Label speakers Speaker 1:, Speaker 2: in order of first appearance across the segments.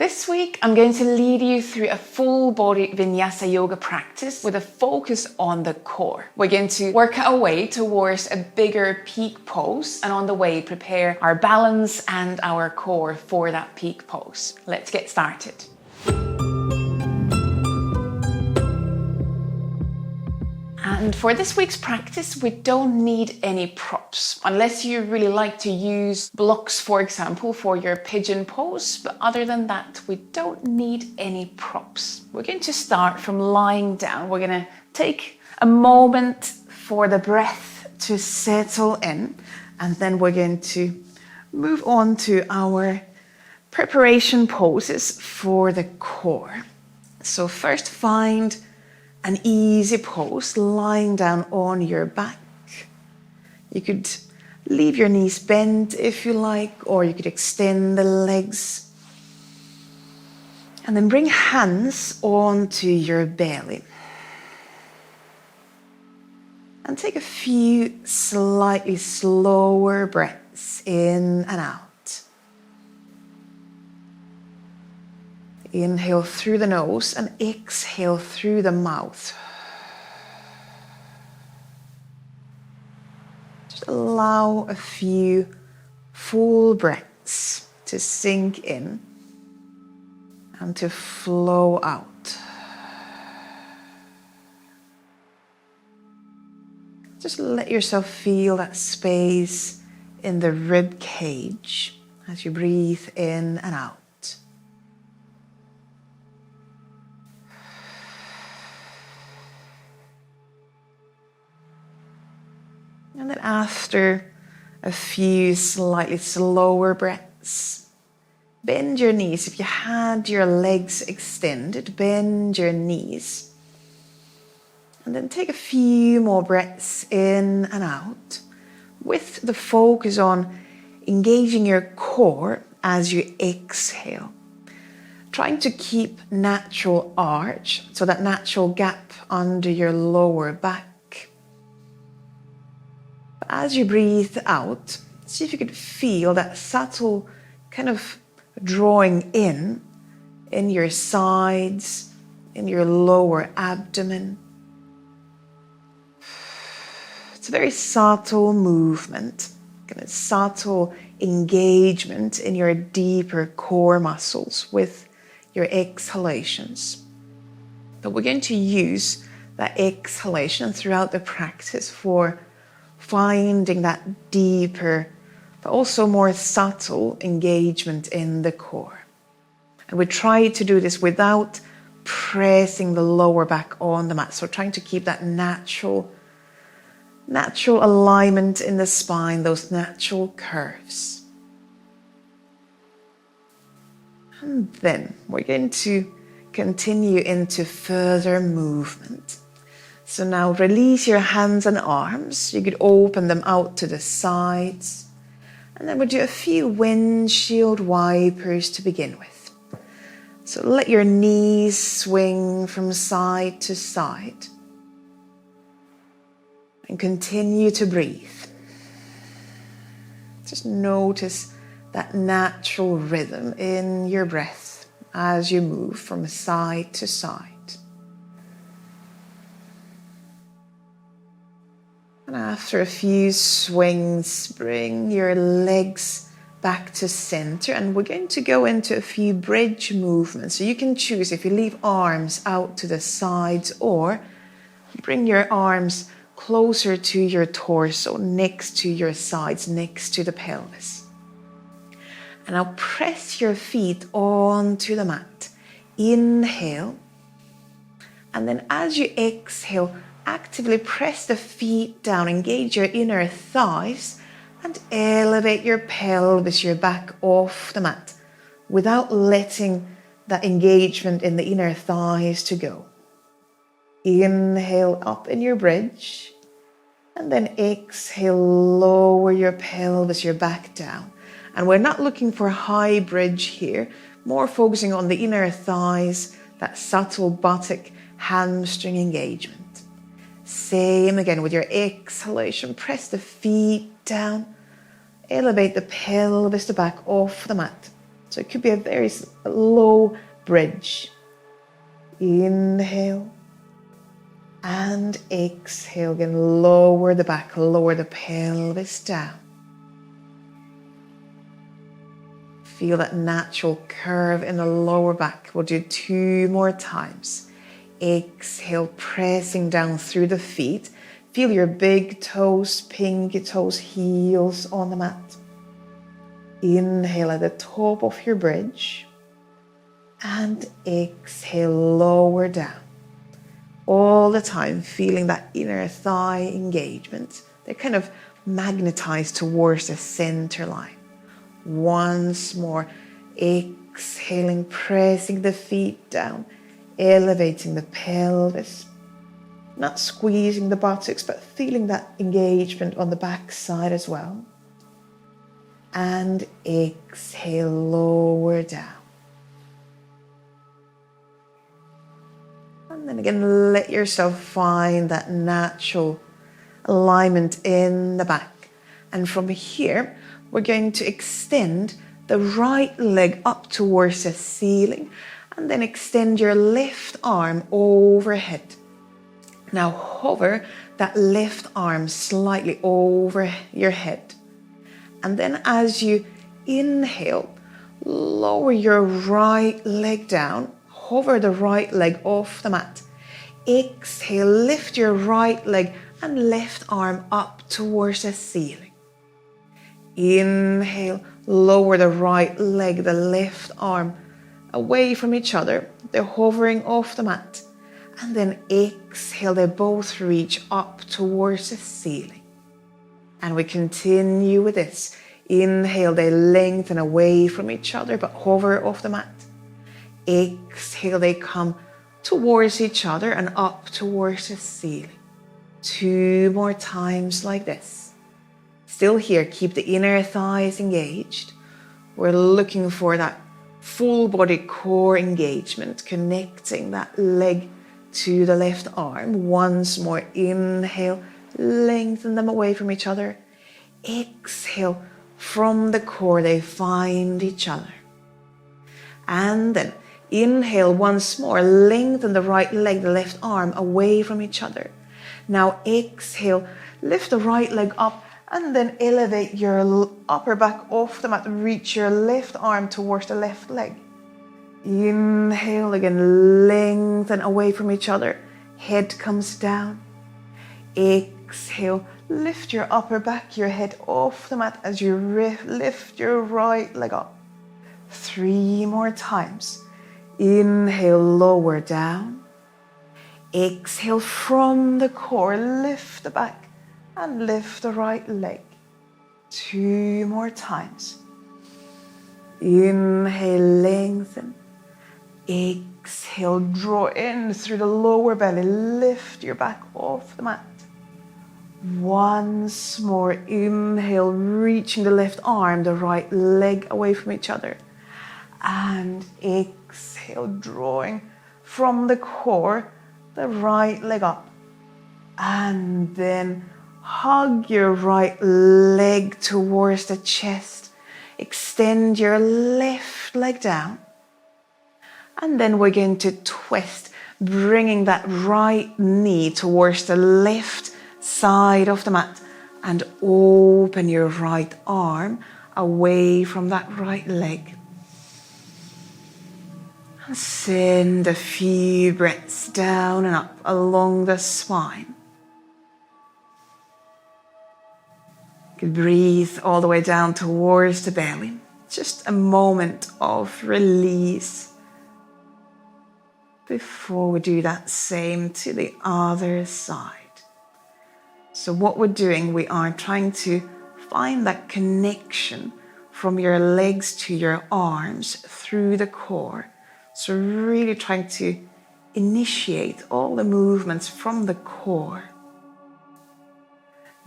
Speaker 1: This week, I'm going to lead you through a full body Vinyasa Yoga practice with a focus on the core. We're going to work our way towards a bigger peak pose, and on the way, prepare our balance and our core for that peak pose. Let's get started. And for this week's practice, we don't need any props, unless you really like to use blocks, for example, for your pigeon pose. But other than that, we don't need any props. We're going to start from lying down. We're going to take a moment for the breath to settle in, and then we're going to move on to our preparation poses for the core. So first, find an easy pose, lying down on your back. You could leave your knees bent if you like, or you could extend the legs. And then bring hands onto your belly. And take a few slightly slower breaths in and out. Inhale through the nose and exhale through the mouth. Just allow a few full breaths to sink in and to flow out. Just let yourself feel that space in the rib cage as you breathe in and out. And then after a few slightly slower breaths, bend your knees. If you had your legs extended, bend your knees. And then take a few more breaths in and out with the focus on engaging your core as you exhale. Trying to keep natural arch, so that natural gap under your lower back. As you breathe out, see if you could feel that subtle kind of drawing in your sides, in your lower abdomen. It's a very subtle movement, kind of subtle engagement in your deeper core muscles with your exhalations. But we're going to use that exhalation throughout the practice for finding that deeper, but also more subtle engagement in the core. And we try to do this without pressing the lower back on the mat. So trying to keep that natural alignment in the spine, those natural curves. And then we're going to continue into further movement. So now release your hands and arms. You could open them out to the sides. And then we'll do a few windshield wipers to begin with. So let your knees swing from side to side. And continue to breathe. Just notice that natural rhythm in your breath as you move from side to side. And after a few swings, bring your legs back to center, and we're going to go into a few bridge movements. So you can choose if you leave arms out to the sides, or bring your arms closer to your torso, next to your sides, next to the pelvis. And now press your feet onto the mat. Inhale. And then as you exhale, actively press the feet down, engage your inner thighs, and elevate your pelvis, your back off the mat, without letting that engagement in the inner thighs to go. Inhale up in your bridge, and then exhale, lower your pelvis, your back down. And we're not looking for high bridge here, more focusing on the inner thighs, that subtle buttock hamstring engagement. Same again with your exhalation. Press the feet down. Elevate the pelvis, the back off the mat. So it could be a very low bridge. Inhale and exhale. Again, lower the back, lower the pelvis down. Feel that natural curve in the lower back. We'll do 2 more times. Exhale, pressing down through the feet. Feel your big toes, pinky toes, heels on the mat. Inhale at the top of your bridge. And exhale, lower down. All the time, feeling that inner thigh engagement. They're kind of magnetized towards the center line. Once more, exhaling, pressing the feet down, elevating the pelvis. Not squeezing the buttocks, but feeling that engagement on the back side as well. And exhale, lower down. And then again, let yourself find that natural alignment in the back. And from here, we're going to extend the right leg up towards the ceiling and then extend your left arm overhead. Now hover that left arm slightly over your head. And then as you inhale, lower your right leg down, hover the right leg off the mat. Exhale, lift your right leg and left arm up towards the ceiling. Inhale, lower the right leg, the left arm away from each other. They're hovering off the mat. And then exhale, they both reach up towards the ceiling. And we continue with this. Inhale, they lengthen away from each other but hover off the mat. Exhale, they come towards each other and up towards the ceiling. 2 more times like this. Still here, keep the inner thighs engaged. We're looking for that full body core engagement, connecting that leg to the left arm. Once more, inhale, lengthen them away from each other. Exhale, from the core they find each other. And then inhale once more, lengthen the right leg, the left arm away from each other. Now exhale, lift the right leg up and then elevate your upper back off the mat. Reach your left arm towards the left leg. Inhale again, lengthen away from each other. Head comes down. Exhale, lift your upper back, your head off the mat as you lift your right leg up. 3 more times. Inhale, lower down. Exhale, from the core, lift the back and lift the right leg. 2 more times. Inhale, lengthen. Exhale, draw in through the lower belly. Lift your back off the mat. Once more, inhale, reaching the left arm, the right leg away from each other. And exhale, drawing from the core, the right leg up. And then hug your right leg towards the chest. Extend your left leg down. And then we're going to twist, bringing that right knee towards the left side of the mat. And open your right arm away from that right leg. And send a few breaths down and up along the spine. You can breathe all the way down towards the belly. Just a moment of release before we do that same to the other side. So what we're doing, we are trying to find that connection from your legs to your arms through the core. So really trying to initiate all the movements from the core.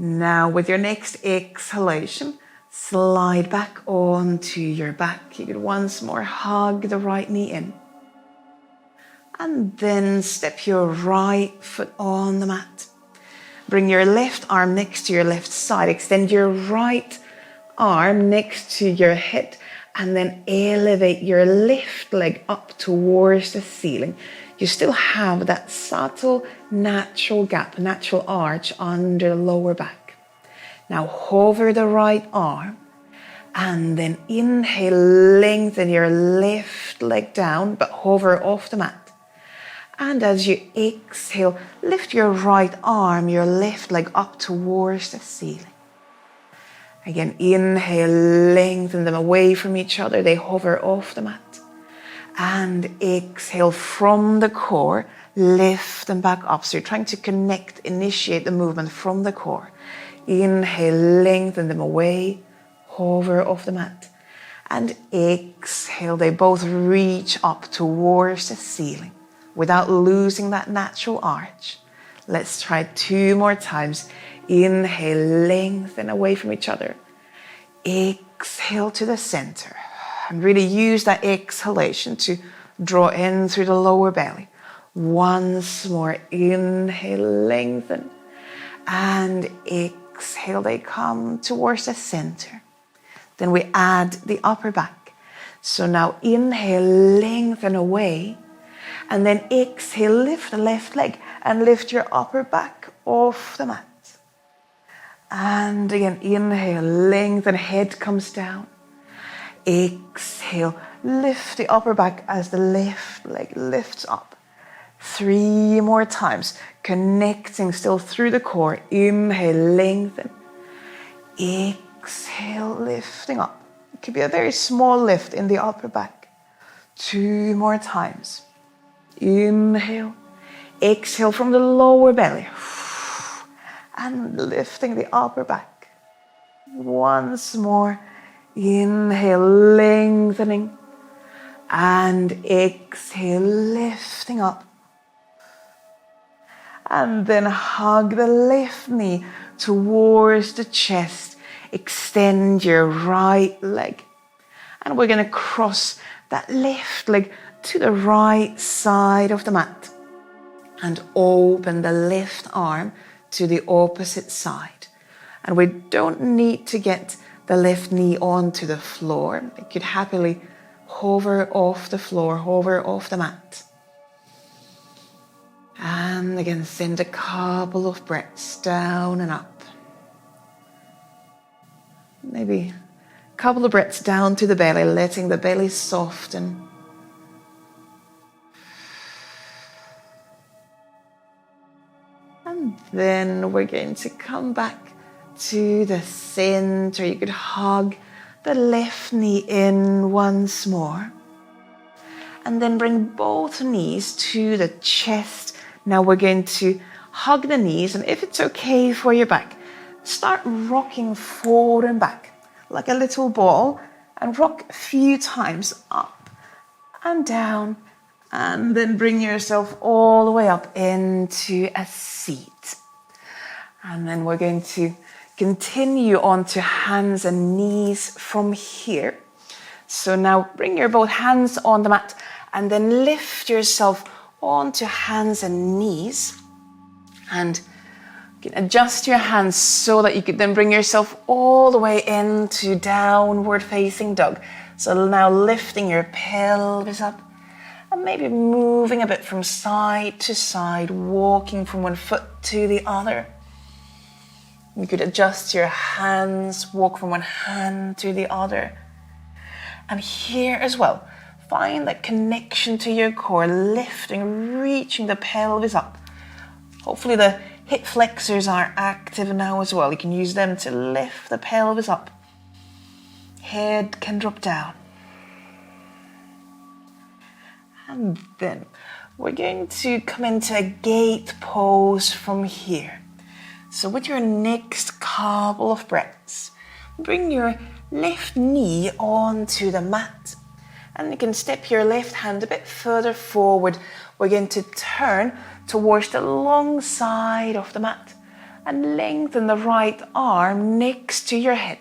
Speaker 1: Now with your next exhalation, slide back onto your back. You could once more hug the right knee in. And then step your right foot on the mat. Bring your left arm next to your left side. Extend your right arm next to your head And then elevate your left leg up towards the ceiling. You still have that subtle natural gap, natural arch under the lower back. Now hover the right arm and then inhale, lengthen your left leg down, but hover off the mat. And as you exhale, lift your right arm, your left leg up towards the ceiling. Again, inhale, lengthen them away from each other. They hover off the mat. And exhale from the core, lift them back up. So you're trying to connect, initiate the movement from the core. Inhale, lengthen them away, hover off the mat. And exhale, they both reach up towards the ceiling without losing that natural arch. Let's try 2 more times. Inhale, lengthen away from each other. Exhale to the center. And really use that exhalation to draw in through the lower belly. Once more, inhale, lengthen. And exhale, they come towards the center. Then we add the upper back. So now inhale, lengthen away. And then exhale, lift the left leg and lift your upper back off the mat. And again, inhale, lengthen, head comes down. Exhale, lift the upper back as the left leg lifts up. 3 more times, connecting still through the core. Inhale, lengthen. Exhale, lifting up. It could be a very small lift in the upper back. 2 more times. Inhale. Exhale from the lower belly. And lifting the upper back. Once more. Inhale, lengthening. And exhale, lifting up. And then hug the left knee towards the chest. Extend your right leg. And we're going to cross that left leg to the right side of the mat. And open the left arm to the opposite side. And we don't need to get the left knee onto the floor. It could happily hover off the floor, hover off the mat. And again, send a couple of breaths down and up. Maybe a couple of breaths down to the belly, letting the belly soften. And then we're going to come back to the center. You could hug the left knee in once more. And then bring both knees to the chest. Now we're going to hug the knees, and if it's okay for your back, start rocking forward and back like a little ball, and rock a few times up and down, and then bring yourself all the way up into a seat. And then we're going to continue on to hands and knees from here. So now bring your both hands on the mat and then lift yourself onto hands and knees. And you can adjust your hands so that you can then bring yourself all the way into downward facing dog. So now lifting your pelvis up and maybe moving a bit from side to side, walking from one foot to the other. You could adjust your hands, walk from one hand to the other. And here as well, find that connection to your core, lifting, reaching the pelvis up. Hopefully the hip flexors are active now as well. You can use them to lift the pelvis up. Head can drop down. And then we're going to come into a gate pose from here. So with your next couple of breaths, bring your left knee onto the mat. And you can step your left hand a bit further forward. We're going to turn towards the long side of the mat and lengthen the right arm next to your head.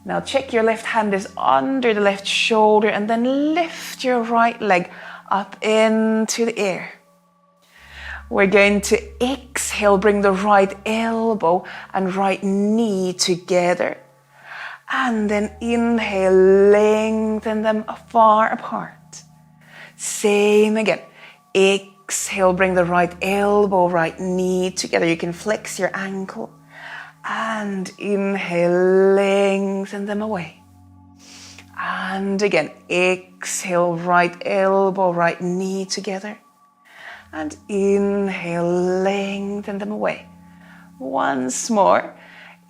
Speaker 1: Now check your left hand is under the left shoulder and then lift your right leg up into the air. We're going to exhale, bring the right elbow and right knee together. And then inhale, lengthen them far apart. Same again. Exhale, bring the right elbow, right knee together. You can flex your ankle. And inhale, lengthen them away. And again, exhale, right elbow, right knee together. And inhale, lengthen them away. Once more.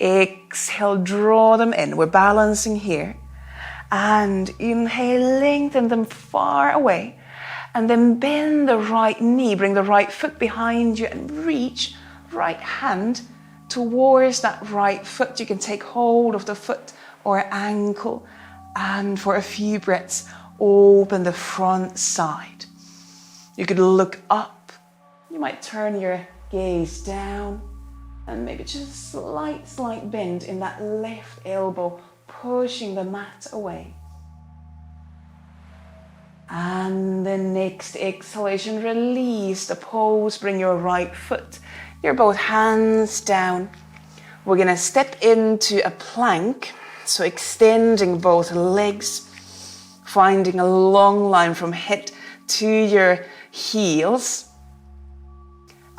Speaker 1: Exhale, draw them in. We're balancing here. And inhale, lengthen them far away. And then bend the right knee. Bring the right foot behind you and reach right hand towards that right foot. You can take hold of the foot or ankle. And for a few breaths, open the front side. You could look up. You might turn your gaze down. And maybe just a slight bend in that left elbow, pushing the mat away. And then next exhalation, release the pose. Bring your right foot, your both hands down. We're going to step into a plank. So extending both legs, finding a long line from head to your heels.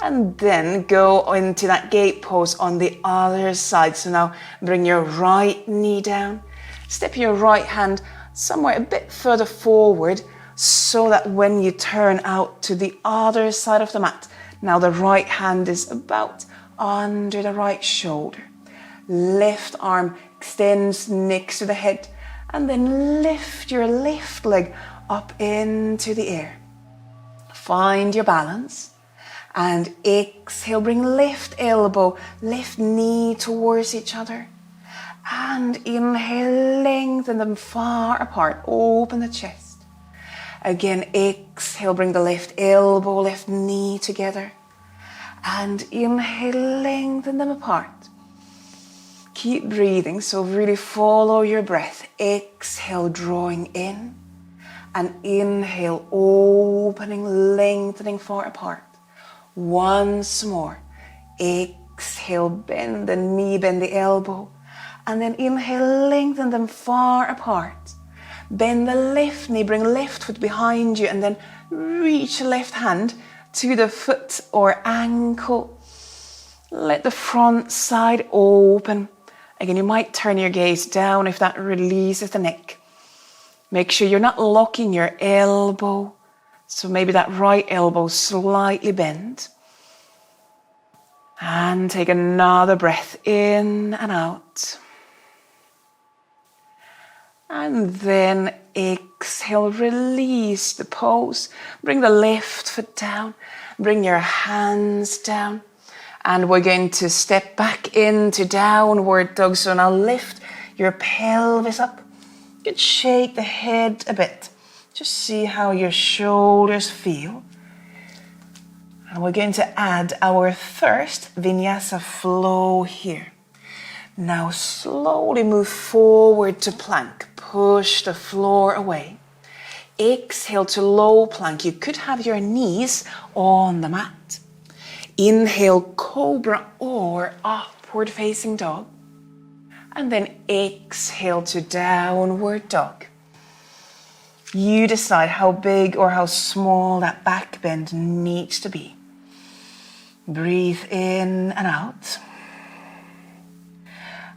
Speaker 1: And then go into that gate pose on the other side. So now bring your right knee down. Step your right hand somewhere a bit further forward so that when you turn out to the other side of the mat, now the right hand is about under the right shoulder. Left arm extends next to the head. And then lift your left leg up into the air. Find your balance. And exhale, bring left elbow, left knee towards each other. And inhale, lengthen them far apart. Open the chest. Again, exhale, bring the left elbow, left knee together. And inhale, lengthen them apart. Keep breathing, so really follow your breath. Exhale, drawing in. And inhale, opening, lengthening far apart. Once more. Exhale, bend the knee, bend the elbow. And then inhale, lengthen them far apart. Bend the left knee, bring left foot behind you, and then reach left hand to the foot or ankle. Let the front side open. Again, you might turn your gaze down if that releases the neck. Make sure you're not locking your elbow. So maybe that right elbow slightly bent. And take another breath in and out. And then exhale, release the pose. Bring the left foot down. Bring your hands down. And we're going to step back into downward dog. So now lift your pelvis up. You could shake the head a bit. Just see how your shoulders feel. And we're going to add our first Vinyasa Flow here. Now slowly move forward to plank. Push the floor away. Exhale to low plank. You could have your knees on the mat. Inhale, cobra or upward facing dog. And then exhale to downward dog. You decide how big or how small that back bend needs to be. Breathe in and out.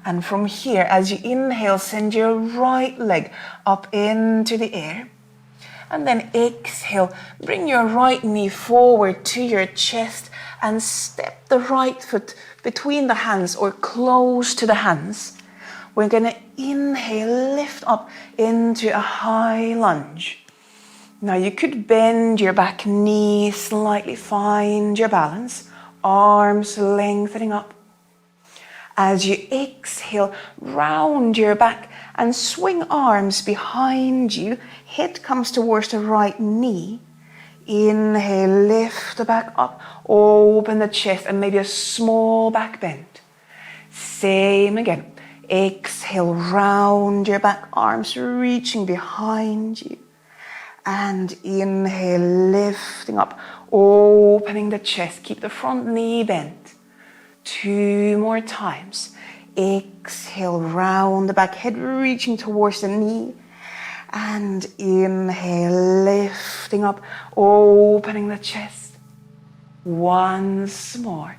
Speaker 1: And from here, as you inhale, send your right leg up into the air. And then exhale, bring your right knee forward to your chest and step the right foot between the hands or close to the hands. We're going to inhale, lift up into a high lunge. Now you could bend your back knee slightly, find your balance, arms lengthening up. As you exhale, round your back and swing arms behind you. Head comes towards the right knee. Inhale, lift the back up, open the chest and maybe a small back bend. Same again. Exhale, round your back, arms reaching behind you. And inhale, lifting up, opening the chest. Keep the front knee bent. 2 more times. exhale, round the back, head reaching towards the knee. And inhale, lifting up, opening the chest. Once more.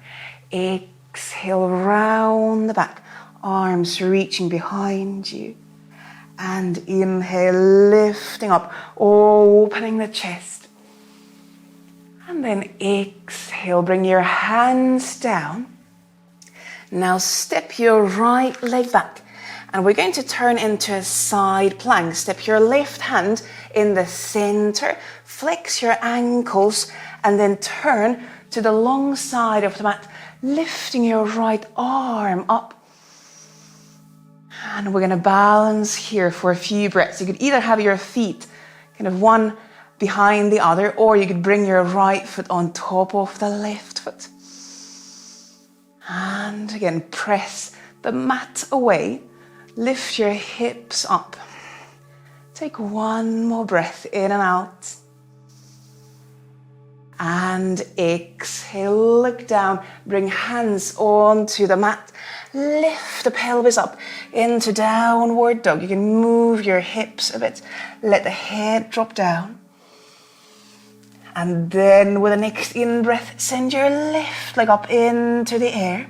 Speaker 1: Exhale, round the back, arms reaching behind you. And inhale, lifting up, opening the chest. And then exhale, bring your hands down. Now step your right leg back. And we're going to turn into a side plank. Step your left hand in the center, flex your ankles, and then turn to the long side of the mat, lifting your right arm up. And we're going to balance here for a few breaths. You could either have your feet kind of one behind the other, or you could bring your right foot on top of the left foot. And again, press the mat away. Lift your hips up. Take one more breath in and out. And exhale, look down. Bring hands onto the mat. Lift the pelvis up into downward dog. You can move your hips a bit. Let the head drop down. And then with the next in-breath, send your left leg up into the air.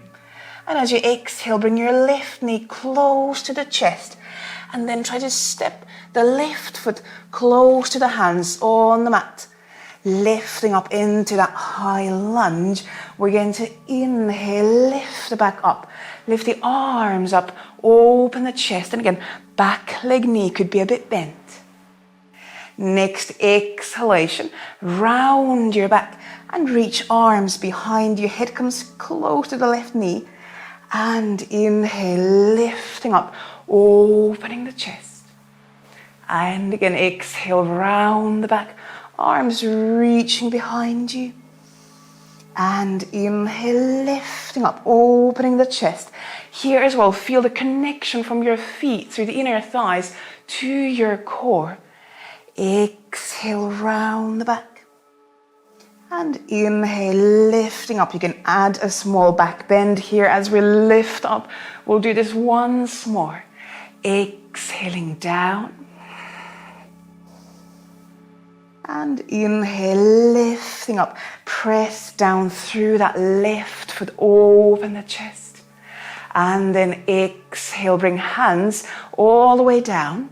Speaker 1: And as you exhale, bring your left knee close to the chest. And then try to step the left foot close to the hands on the mat. Lifting up into that high lunge. We're going to inhale, lift the back up. Lift the arms up, open the chest. And again, back leg knee could be a bit bent. Next exhalation, round your back and reach arms behind you. Head comes close to the left knee. And inhale, lifting up, opening the chest. And again, exhale, round the back, arms reaching behind you. And inhale, lifting up, opening the chest. Here as well, feel the connection from your feet through the inner thighs to your core. Exhale, round the back. And inhale, lifting up. You can add a small back bend here as we lift up. We'll do this once more. Exhaling down. And inhale, lifting up. Press down through that left foot, open the chest. And then exhale, bring hands all the way down.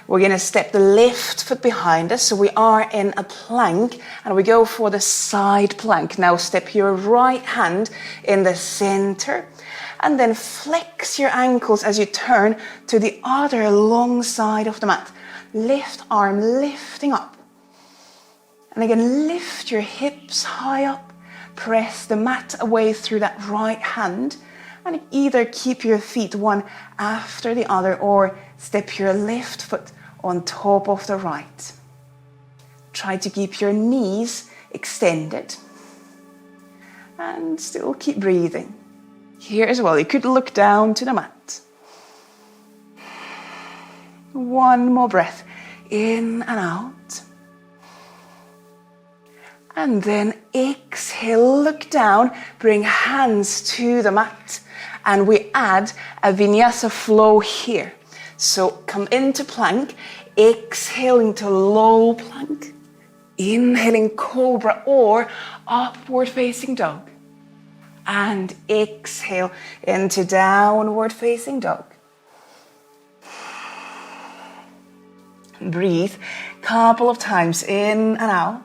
Speaker 1: We're going to step the left foot behind us, so we are in a plank, and we go for the side plank. Now step your right hand in the center, and then flex your ankles as you turn to the other long side of the mat. Left arm lifting up. And again, lift your hips high up. Press the mat away through that right hand, and either keep your feet one after the other, or step your left foot on top of the right. Try to keep your knees extended. And still keep breathing. Here as well, you could look down to the mat. One more breath, in and out. And then exhale, look down, bring hands to the mat. And we add a Vinyasa Flow here. So come into plank, exhaling to low plank, inhaling cobra or upward facing dog, and exhale into downward facing dog. Breathe a couple of times in and out.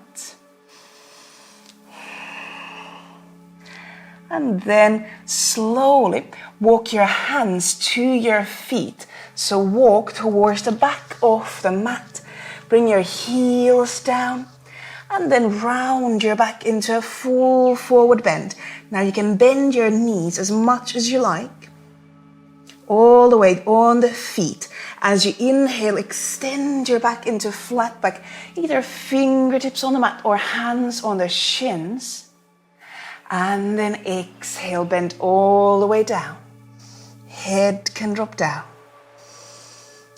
Speaker 1: And then slowly walk your hands to your feet. So walk towards the back of the mat. Bring your heels down. And then round your back into a full forward bend. Now you can bend your knees as much as you like. All the way on the feet. As you inhale, extend your back into flat back. Either fingertips on the mat or hands on the shins. And then exhale, bend all the way down. Head can drop down.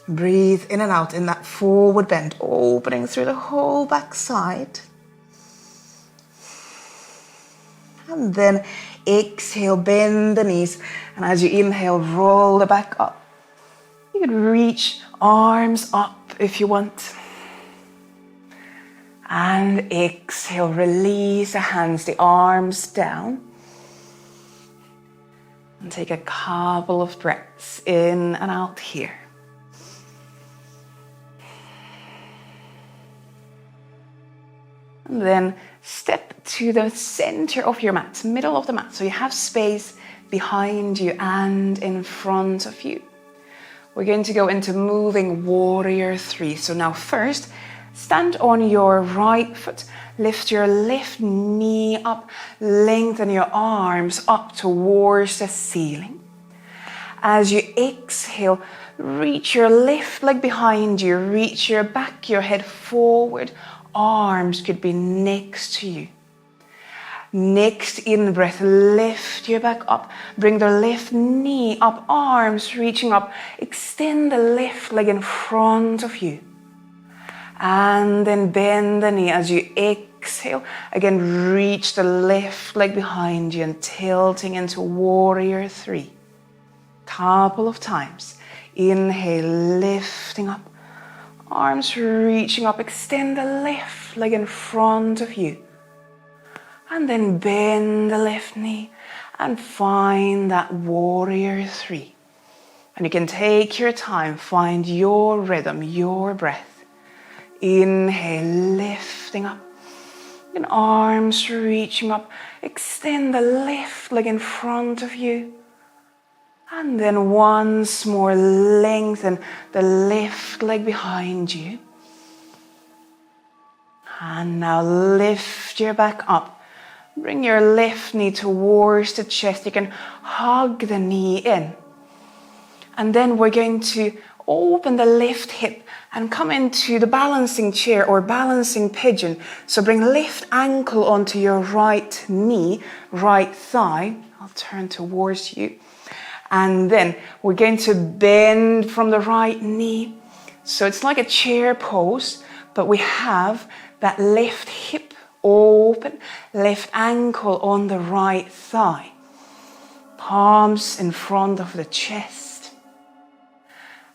Speaker 1: Breathe in and out in that forward bend, opening through the whole back side. And then Exhale, bend the knees. And as you inhale, roll the back up. You could reach arms up if you want. And exhale, release the hands, the arms down. And take a couple of breaths in and out here. And then step to the center of your mat, middle of the mat. So you have space behind you and in front of you. We're going to go into moving warrior 3. So now first, stand on your right foot, lift your left knee up, lengthen your arms up towards the ceiling. As you exhale, reach your left leg behind you, reach your back, your head forward. Arms could be next to you. Next in-breath, lift your back up. Bring the left knee up, arms reaching up. Extend the left leg in front of you. And then bend the knee as you exhale. Again, reach the left leg behind you and tilting into warrior 3. Couple of times. Inhale, lifting up. Arms reaching up, extend the left leg in front of you. And then bend the left knee and find that warrior 3. And you can take your time, find your rhythm, your breath. Inhale, lifting up. And arms reaching up, extend the left leg in front of you. And then once more, lengthen the left leg behind you. And now lift your back up. Bring your left knee towards the chest. You can hug the knee in. And then we're going to open the left hip and come into the balancing chair or balancing pigeon. So bring left ankle onto your right knee, right thigh. I'll turn towards you. And then we're going to bend from the right knee. So it's like a chair pose, but we have that left hip open, left ankle on the right thigh. Palms in front of the chest.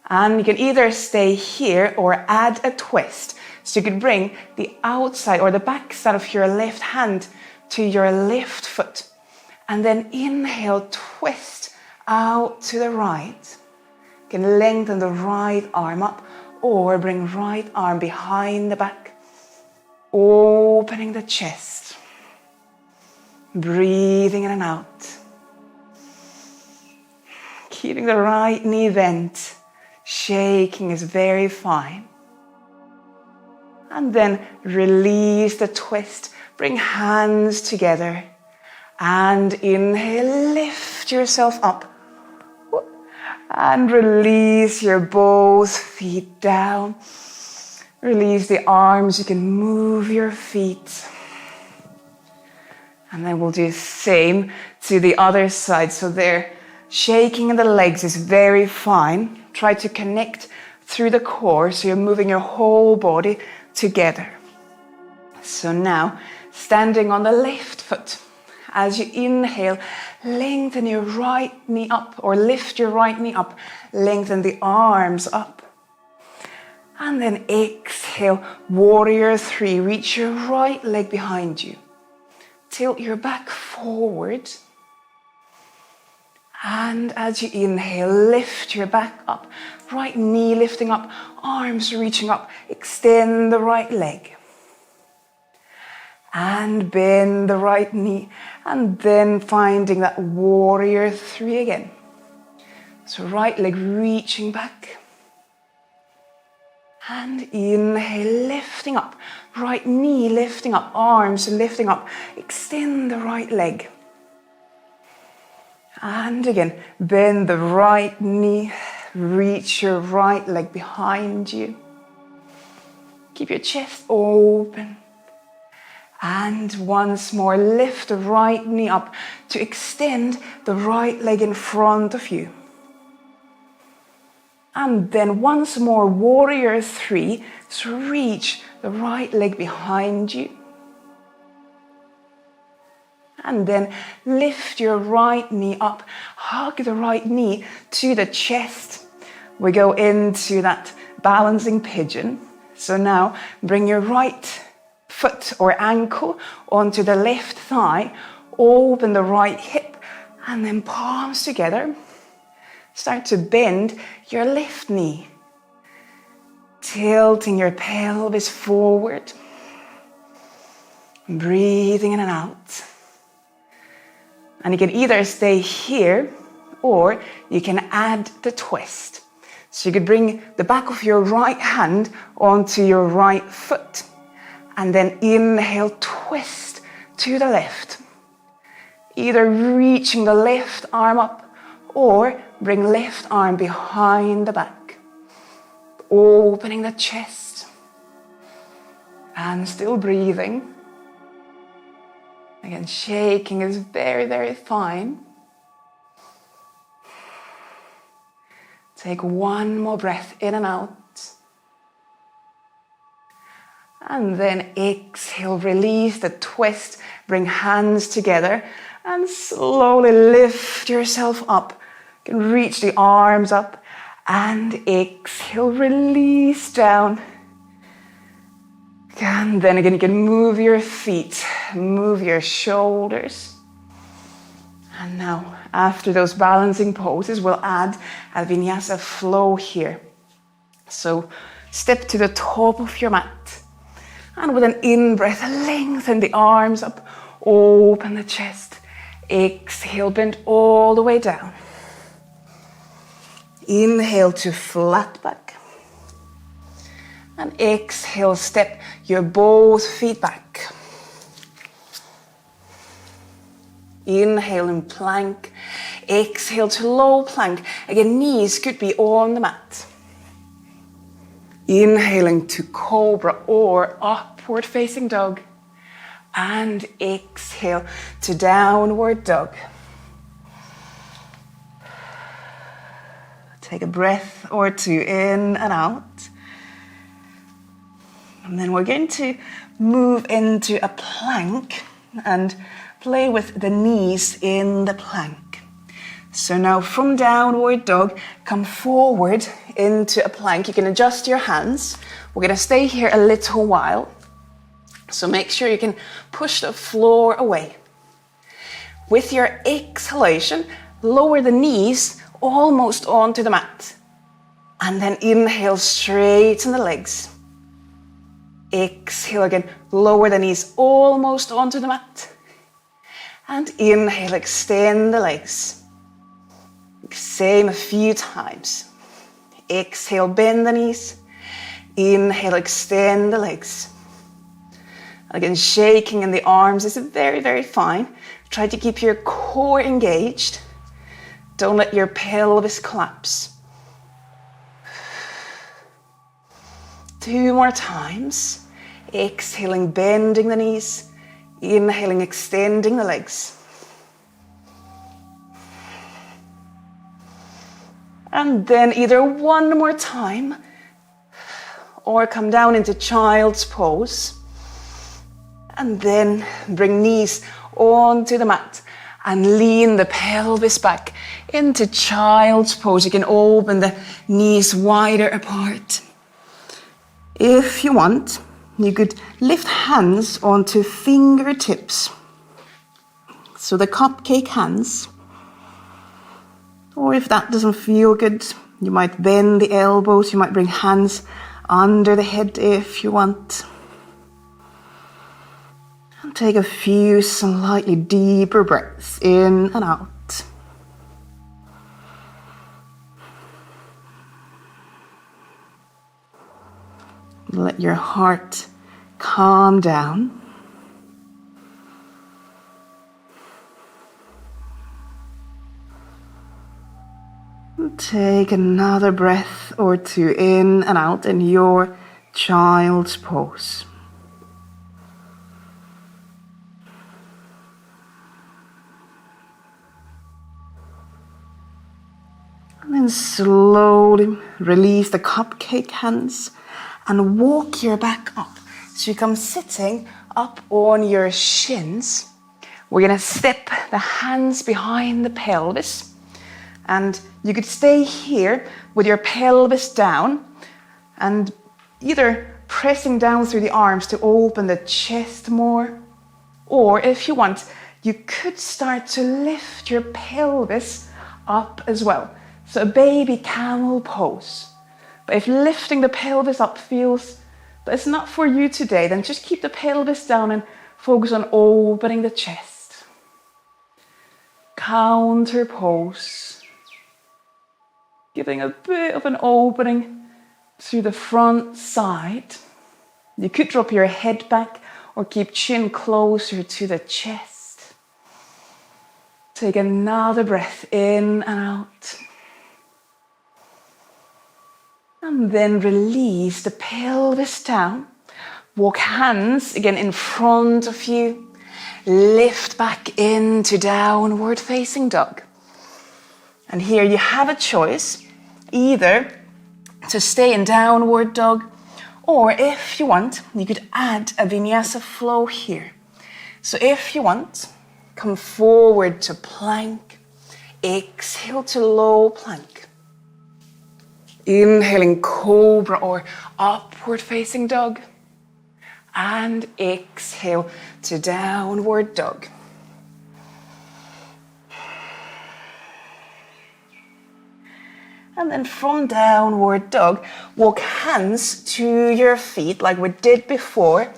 Speaker 1: And you can either stay here or add a twist. So you could bring the outside or the back side of your left hand to your left foot. And then inhale, twist out to the right. You can lengthen the right arm up or bring right arm behind the back, opening the chest, breathing in and out, keeping the right knee bent. Shaking is very fine. And then release the twist, bring hands together and inhale, lift yourself up. And release your both feet down. Release the arms. You can move your feet. And then we'll do the same to the other side. So there, shaking in the legs is very fine. Try to connect through the core so you're moving your whole body together. So now, standing on the left foot. As you inhale, lengthen your right knee up or lift your right knee up. Lengthen the arms up. And then exhale, warrior 3. Reach your right leg behind you. Tilt your back forward. And as you inhale, lift your back up. Right knee lifting up, arms reaching up. Extend the right leg. And bend the right knee. And then finding that warrior 3 again. So right leg reaching back. And inhale, lifting up. Right knee lifting up, arms lifting up. Extend the right leg. And again, bend the right knee. Reach your right leg behind you. Keep your chest open. And once more, lift the right knee up to extend the right leg in front of you. And then once more, warrior 3. So reach the right leg behind you.
Speaker 2: And then lift your right knee up, hug the right knee to the chest. We go into that balancing pigeon. So now bring your right foot or ankle onto the left thigh, open the right hip, and then palms together. Start to bend your left knee, tilting your pelvis forward, breathing in and out. And you can either stay here or you can add the twist. So you could bring the back of your right hand onto your right foot and then inhale, twist to the left. Either reaching the left arm up or bring left arm behind the back. Opening the chest and still breathing. Again, shaking is very, very fine. Take one more breath in and out. And then exhale, release the twist, bring hands together and slowly lift yourself up. You can reach the arms up and exhale, release down. And then again, you can move your feet, move your shoulders. And now, after those balancing poses, we'll add a Vinyasa Flow here. So, step to the top of your mat. And with an in-breath, lengthen the arms up, open the chest. Exhale, bend all the way down. Inhale to flat back. And exhale, step your both feet back. Inhale in plank. Exhale to low plank. Again, knees could be on the mat. Inhaling to cobra or upward facing dog. And exhale to downward dog. Take a breath or two in and out. And then we're going to move into a plank and play with the knees in the plank. So now from downward dog, come forward into a plank. You can adjust your hands. We're going to stay here a little while. So make sure you can push the floor away. With your exhalation, lower the knees almost onto the mat. And then inhale, straighten the legs. Exhale again, lower the knees almost onto the mat. And inhale, extend the legs. Same a few times. Exhale, bend the knees. Inhale, extend the legs. Again, shaking in the arms is very, very fine. Try to keep your core engaged. Don't let your pelvis collapse. 2 more times. Exhaling, bending the knees. Inhaling, extending the legs. And then either one more time or come down into child's pose. And then bring knees onto the mat and lean the pelvis back into child's pose. You can open the knees wider apart. If you want, you could lift hands onto fingertips. So the cupcake hands. Or if that doesn't feel good, you might bend the elbows. You might bring hands under the head if you want. And take a few slightly deeper breaths in and out. Let your heart calm down. Take another breath or two in and out in your child's pose. And then slowly release the cupcake hands and walk your back up. So you come sitting up on your shins We're going to step the hands behind the pelvis. And you could stay here with your pelvis down and either pressing down through the arms to open the chest more, or if you want, you could start to lift your pelvis up as well. So a baby camel pose. But if lifting the pelvis up feels that it's not for you today, then just keep the pelvis down and focus on opening the chest. Counter pose. Giving a bit of an opening through the front side. You could drop your head back or keep chin closer to the chest. Take another breath in and out. And then release the pelvis down. Walk hands again in front of you. Lift back into downward facing dog. And here you have a choice, either to stay in downward dog, or if you want, you could add a Vinyasa Flow here. So if you want, come forward to plank, exhale to low plank. Inhaling cobra or upward facing dog, and exhale to downward dog. And then from downward dog, walk hands to your feet like we did before.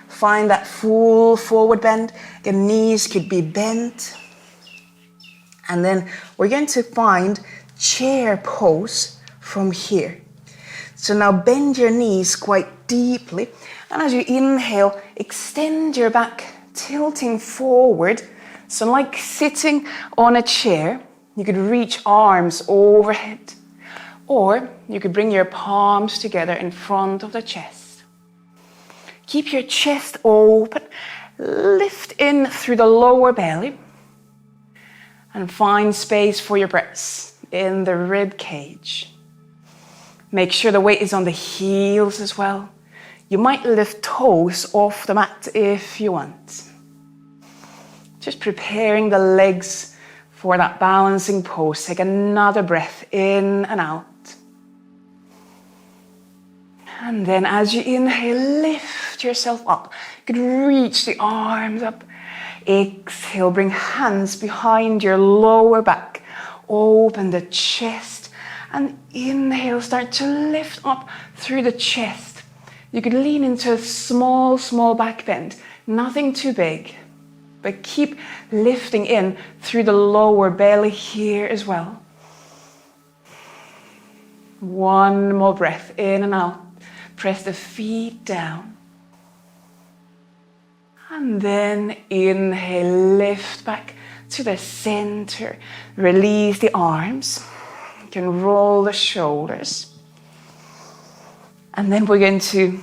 Speaker 2: Find that full forward bend. Your knees could be bent. And then we're going to find chair pose from here. So now bend your knees quite deeply. And as you inhale, extend your back, tilting forward. So like sitting on a chair, you could reach arms overhead. Or you could bring your palms together in front of the chest. Keep your chest open. Lift in through the lower belly. And find space for your breaths in the rib cage. Make sure the weight is on the heels as well. You might lift toes off the mat if you want. Just preparing the legs for that balancing pose. Take another breath in and out. And then as you inhale, lift yourself up. You could reach the arms up. Exhale, bring hands behind your lower back. Open the chest. And inhale, start to lift up through the chest. You could lean into a small back bend. Nothing too big. But keep lifting in through the lower belly here as well. One more breath in and out. Press the feet down. And then inhale, lift back to the center. Release the arms. You can roll the shoulders. And then we're going to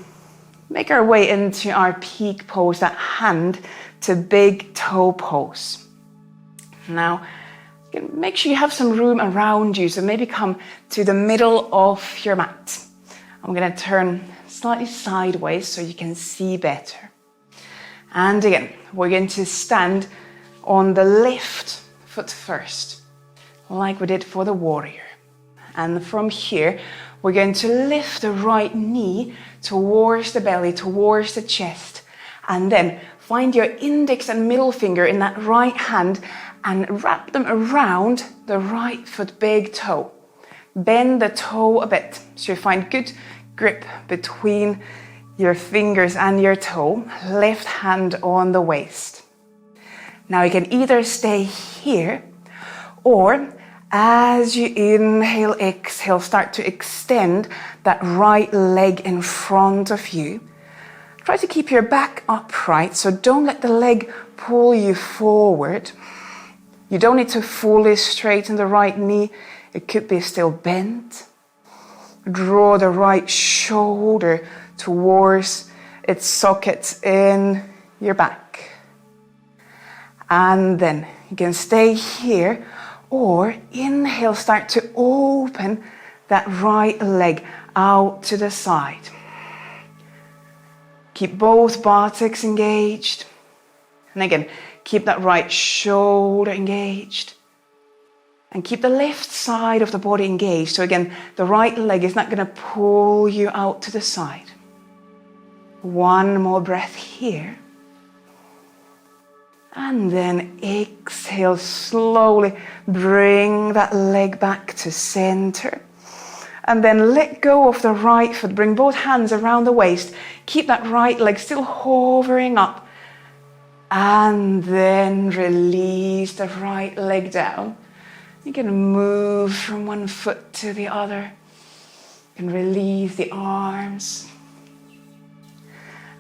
Speaker 2: make our way into our peak pose, that hand to big toe pose. Now, make sure you have some room around you, so maybe come to the middle of your mat. I'm going to turn slightly sideways so you can see better. And again, we're going to stand on the left foot first, like we did for the warrior. And from here, we're going to lift the right knee towards the belly, towards the chest, and then find your index and middle finger in that right hand and wrap them around the right foot big toe. Bend the toe a bit so you find good grip between your fingers and your toe. Left hand on the waist. Now you can either stay here, or as you inhale, exhale, start to extend that right leg in front of you. Try to keep your back upright, so don't let the leg pull you forward. You don't need to fully straighten the right knee. It could be still bent. Draw the right shoulder towards its socket in your back. And then you can stay here, or inhale, start to open that right leg out to the side. Keep both buttocks engaged. And again, Keep that right shoulder engaged. And keep the left side of the body engaged. So again, the right leg is not going to pull you out to the side. One more breath here. And then exhale, slowly bring that leg back to center. And then let go of the right foot. Bring both hands around the waist. Keep that right leg still hovering up. And then release the right leg down. You can move from one foot to the other. You can release the arms.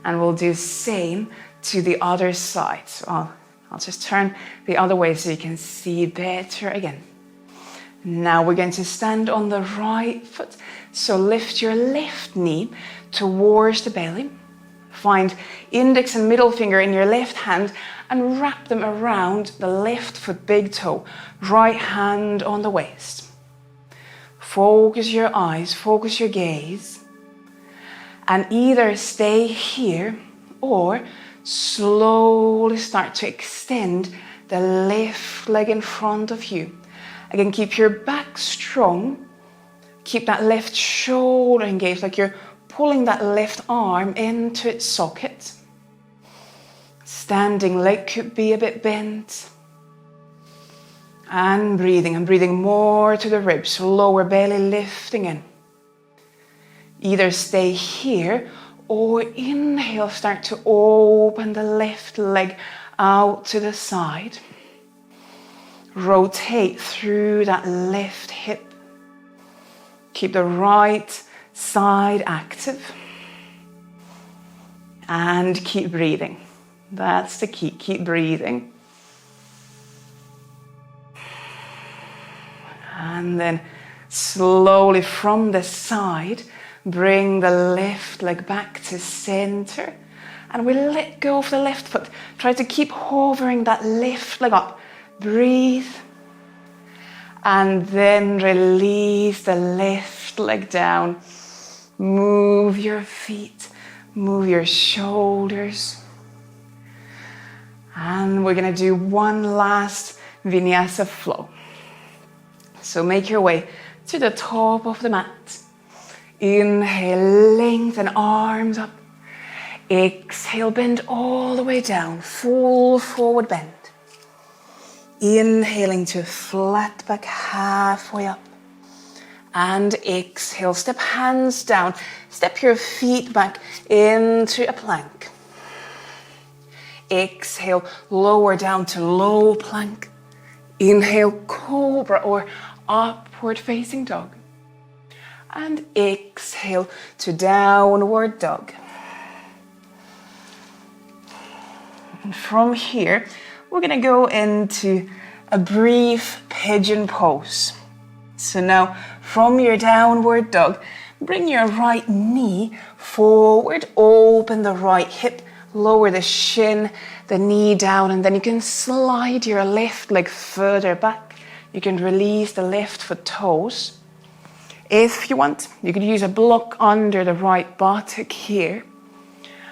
Speaker 2: And we'll do the same to the other side. So I'll just turn the other way so you can see better again. Now we're going to stand on the right foot. So lift your left knee towards the belly. Find index and middle finger in your left hand and wrap them around the left foot big toe. Right hand on the waist. Focus your eyes, focus your gaze. And either stay here or slowly start to extend the left leg in front of you. Again, keep your back strong. Keep that left shoulder engaged, like you're pulling that left arm into its socket. Standing leg could be a bit bent. And breathing more to the ribs, lower belly lifting in. Either stay here or inhale, start to open the left leg out to the side. Rotate through that left hip. Keep the right side active. And keep breathing. That's the key. Keep breathing. And then slowly from the side, bring the left leg back to center. And we let go of the left foot. Try to keep hovering that left leg up. Breathe. And then release the left leg down. Move your feet. Move your shoulders. And we're going to do one last Vinyasa Flow. So make your way to the top of the mat. Inhale, lengthen arms up. Exhale, bend all the way down, full forward bend. Inhaling to flat back halfway up. And exhale, step hands down. Step your feet back into a plank. Exhale, lower down to low plank. Inhale, cobra or upward facing dog. And exhale to downward dog. And from here, we're going to go into a brief pigeon pose. So now, from your downward dog, bring your right knee forward, open the right hip, lower the shin, the knee down, and then you can slide your left leg further back. You can release the left foot toes. If you want, you could use a block under the right buttock here.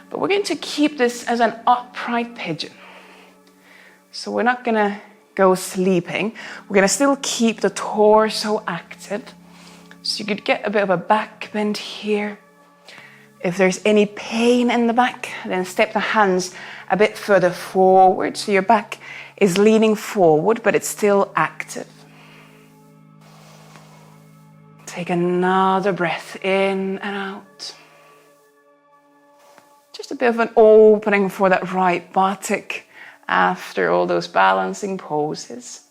Speaker 2: But we're going to keep this as an upright pigeon. So we're not going to go sleeping. We're going to still keep the torso active. So you could get a bit of a back bend here. If there's any pain in the back, then step the hands a bit further forward. So your back is leaning forward, but it's still active. Take another breath in and out. Just a bit of an opening for that right buttock after all those balancing poses.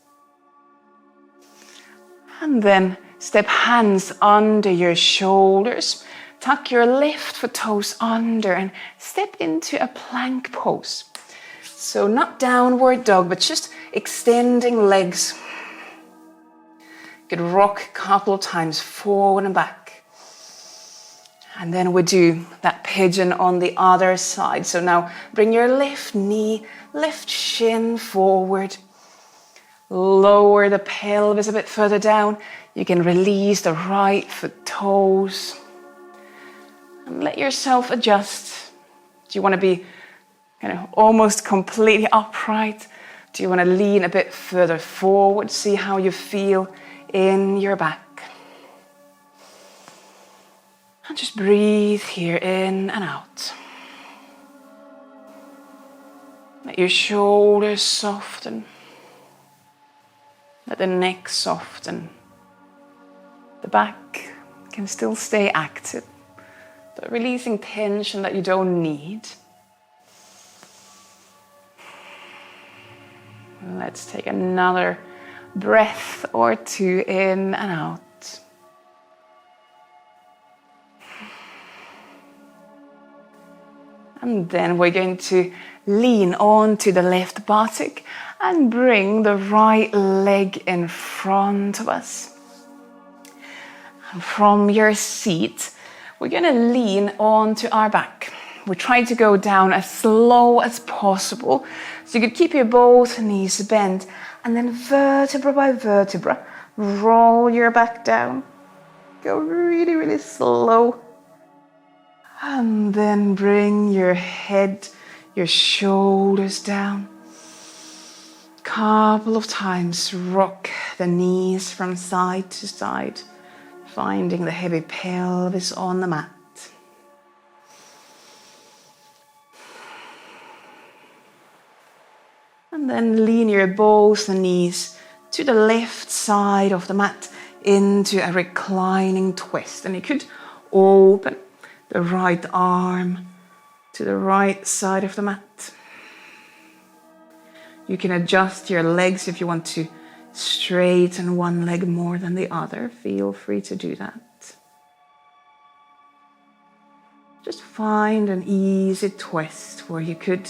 Speaker 2: And then step hands under your shoulders. Tuck your left foot toes under and step into a plank pose. So not downward dog, but just extending legs. You could rock a couple of times forward and back. And then we do that pigeon on the other side. So now bring your left knee, left shin forward. Lower the pelvis a bit further down. You can release the right foot toes. And let yourself adjust. Do you want to be kind of almost completely upright? Do you want to lean a bit further forward? See how you feel in your back. And just breathe here in and out. Let your shoulders soften. Let the neck soften. The back can still stay active, but releasing tension that you don't need. Let's take another breath or two in and out. And then we're going to lean onto the left buttock and bring the right leg in front of us. And from your seat, we're going to lean onto our back. We try to go down as slow as possible. So you could keep your both knees bent and then vertebra by vertebra, roll your back down. Go really, really slow. And then bring your head, your shoulders down. Couple of times, rock the knees from side to side, finding the heavy pelvis on the mat. And then lean your both knees to the left side of the mat into a reclining twist. And you could open the right arm to the right side of the mat. You can adjust your legs if you want to straighten one leg more than the other. Feel free to do that. Just find an easy twist where you could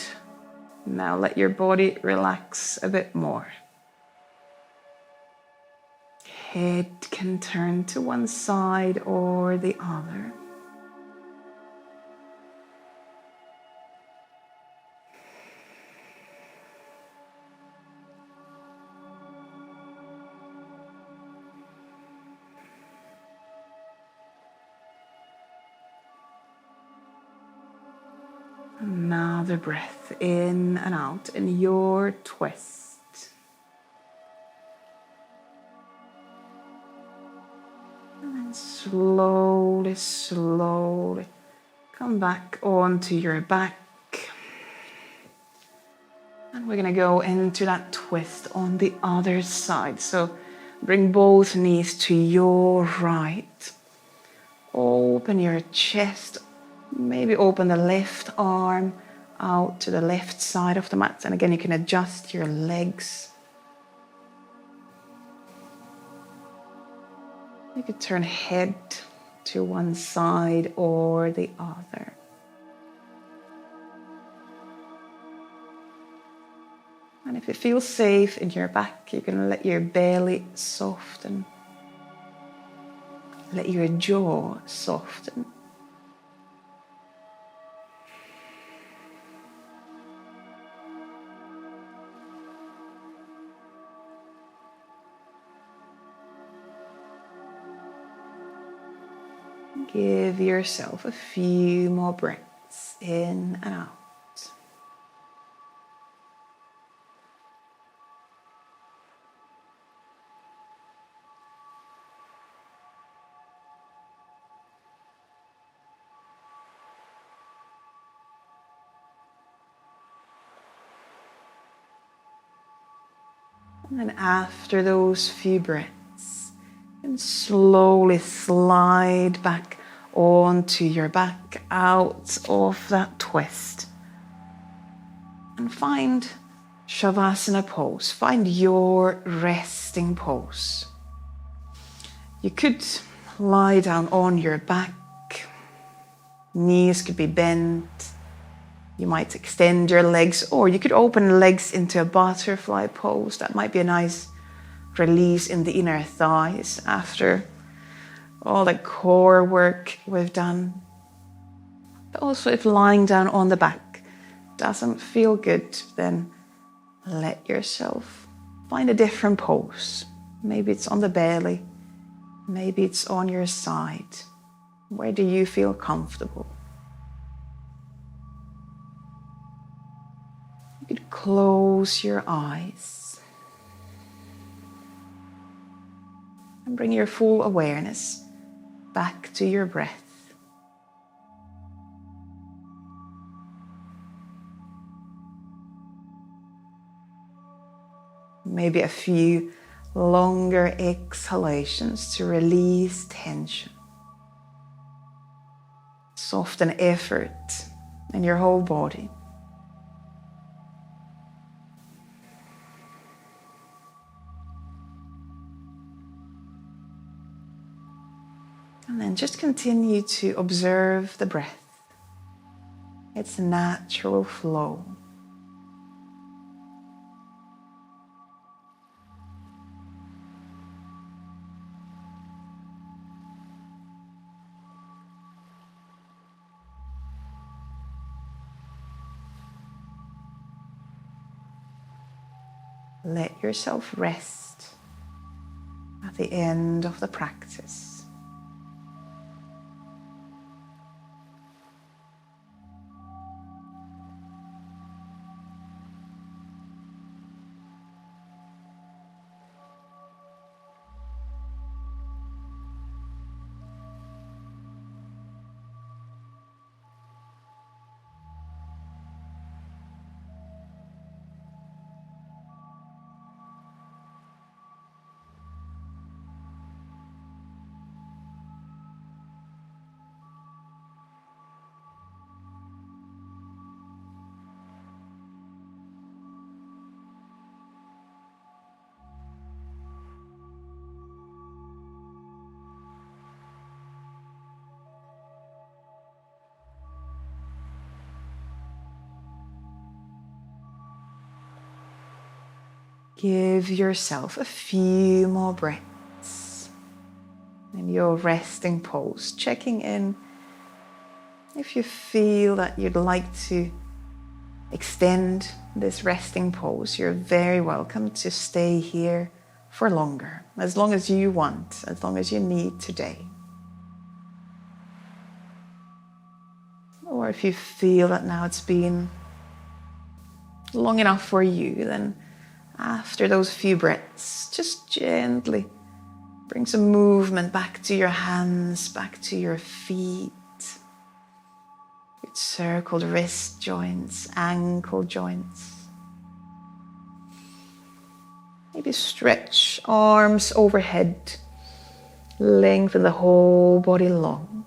Speaker 2: now let your body relax a bit more. Head can turn to one side or the other. Another breath in and out in your twist. And then slowly, slowly come back onto your back. And we're going to go into that twist on the other side. So bring both knees to your right. Open your chest. Maybe open the left arm out to the left side of the mat. And again, you can adjust your legs. You could turn head to one side or the other. And if it feels safe in your back, you can let your belly soften. Let your jaw soften. Give yourself a few more breaths in and out. And then after those few breaths, and slowly slide back onto your back, out of that twist. And find Shavasana pose. Find your resting pose. You could lie down on your back. Knees could be bent. You might extend your legs, or you could open legs into a butterfly pose. That might be a nice release in the inner thighs after all the core work we've done. But also if lying down on the back doesn't feel good, then let yourself find a different pose. Maybe it's on the belly, maybe it's on your side. Where do you feel comfortable?
Speaker 1: You could close your eyes and bring your full awareness back to your breath. Maybe a few longer exhalations to release tension. Soften effort in your whole body. And then just continue to observe the breath, its natural flow. Let yourself rest at the end of the practice. Give yourself a few more breaths in your resting pose, checking in if you feel that you'd like to extend this resting pose. You're very welcome to stay here for longer, as long as you want, as long as you need today. Or if you feel that now it's been long enough for you, then after those few breaths, just gently bring some movement back to your hands, back to your feet. Your circled wrist joints, ankle joints. Maybe stretch arms overhead, lengthen the whole body long.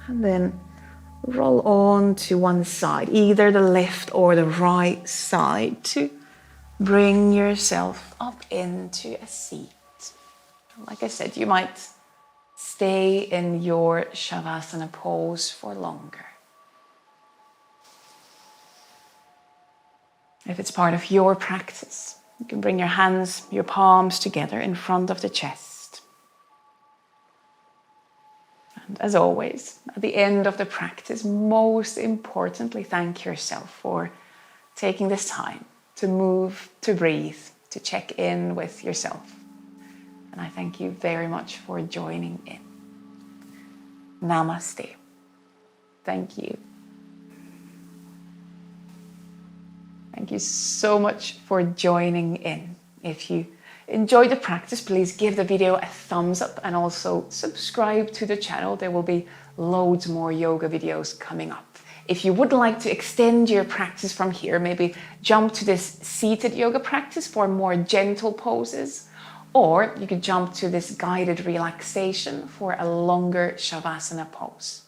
Speaker 1: And then roll on to one side, either the left or the right side, to bring yourself up into a seat. Like I said, you might stay in your Shavasana pose for longer. If it's part of your practice, you can bring your hands, your palms together in front of the chest. And as always, at the end of the practice, most importantly, thank yourself for taking this time to move, to breathe, to check in with yourself. And I thank you very much for joining in. Namaste. Thank you. Thank you so much for joining in. If you enjoyed the practice, please give the video a thumbs up and also subscribe to the channel. There will be loads more yoga videos coming up. If you would like to extend your practice from here, maybe jump to this seated yoga practice for more gentle poses, or you could jump to this guided relaxation for a longer Shavasana pose.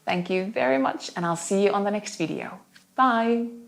Speaker 1: Thank you very much, and I'll see you on the next video. Bye.